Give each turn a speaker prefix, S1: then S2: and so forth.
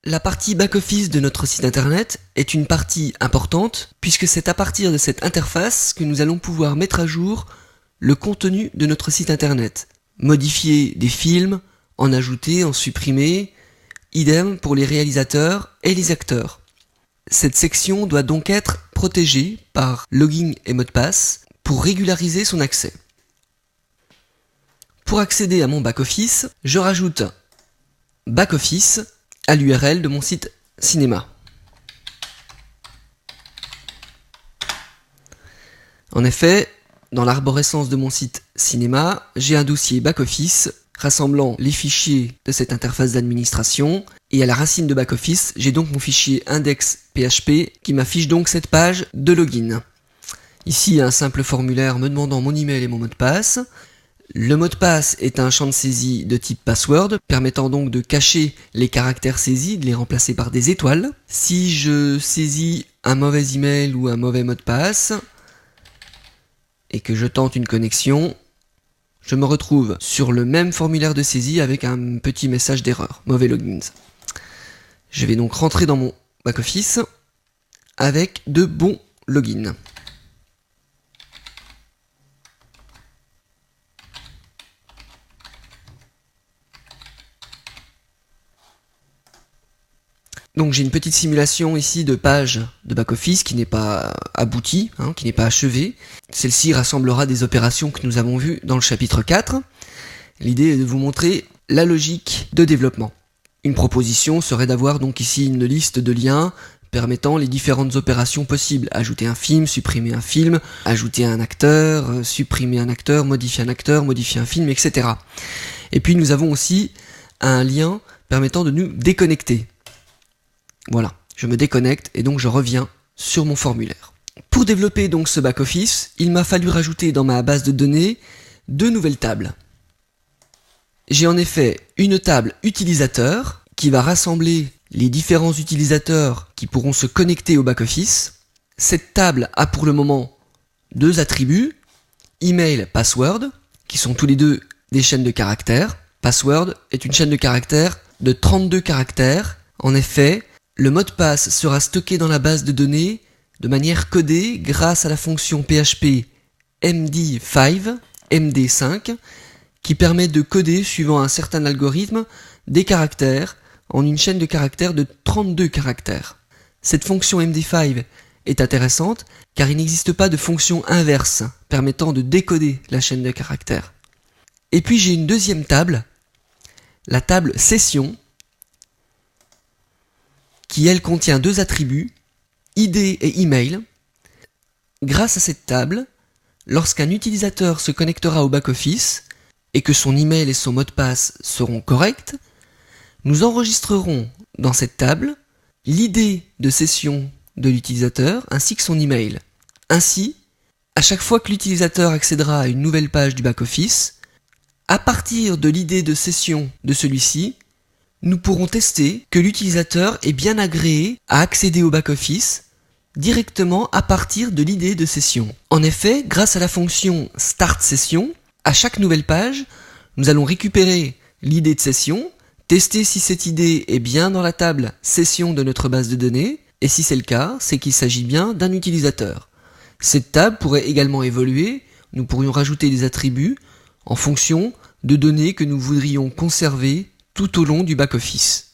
S1: La partie back-office de notre site internet est une partie importante puisque c'est à partir de cette interface que nous allons pouvoir mettre à jour le contenu de notre site internet, modifier des films, en ajouter, en supprimer, idem pour les réalisateurs et les acteurs. Cette section doit donc être protégée par login et mot de passe pour régulariser son accès. Pour accéder à mon back-office, je rajoute back-office à l'URL de mon site cinéma. En effet, dans l'arborescence de mon site cinéma, j'ai un dossier back-office rassemblant les fichiers de cette interface d'administration, et à la racine de back-office, j'ai donc mon fichier index.php qui m'affiche donc cette page de login. Ici, un simple formulaire me demandant mon email et mon mot de passe. Le mot de passe est un champ de saisie de type password, permettant donc de cacher les caractères saisis, de les remplacer par des étoiles. Si je saisis un mauvais email ou un mauvais mot de passe, et que je tente une connexion, je me retrouve sur le même formulaire de saisie avec un petit message d'erreur, mauvais logins. Je vais donc rentrer dans mon back-office avec de bons logins. Donc j'ai une petite simulation ici de page de back-office qui n'est pas aboutie, qui n'est pas achevée. Celle-ci rassemblera des opérations que nous avons vues dans le chapitre 4. L'idée est de vous montrer la logique de développement. Une proposition serait d'avoir donc ici une liste de liens permettant les différentes opérations possibles. Ajouter un film, supprimer un film, ajouter un acteur, supprimer un acteur, modifier un film, etc. Et puis nous avons aussi un lien permettant de nous déconnecter. Voilà, je me déconnecte et donc je reviens sur mon formulaire. Pour développer donc ce back-office, il m'a fallu rajouter dans ma base de données 2 nouvelles tables. J'ai en effet une table utilisateur qui va rassembler les différents utilisateurs qui pourront se connecter au back-office. Cette table a pour le moment 2 attributs, email, password, qui sont tous les deux des chaînes de caractères. Password est une chaîne de caractères de 32 caractères. En effet, le mot de passe sera stocké dans la base de données de manière codée grâce à la fonction PHP MD5 qui permet de coder suivant un certain algorithme des caractères en une chaîne de caractères de 32 caractères. Cette fonction MD5 est intéressante car il n'existe pas de fonction inverse permettant de décoder la chaîne de caractères. Et puis j'ai une deuxième table, la table session, qui elle contient 2 attributs, ID et email. Grâce à cette table, lorsqu'un utilisateur se connectera au back-office et que son email et son mot de passe seront corrects, nous enregistrerons dans cette table l'ID de session de l'utilisateur ainsi que son email. Ainsi, à chaque fois que l'utilisateur accédera à une nouvelle page du back-office, à partir de l'ID de session de celui-ci, nous pourrons tester que l'utilisateur est bien agréé à accéder au back-office directement à partir de l'ID de session. En effet, grâce à la fonction Start Session, à chaque nouvelle page, nous allons récupérer l'ID de session, tester si cette ID est bien dans la table session de notre base de données, et si c'est le cas, c'est qu'il s'agit bien d'un utilisateur. Cette table pourrait également évoluer, nous pourrions rajouter des attributs en fonction de données que nous voudrions conserver tout au long du back-office.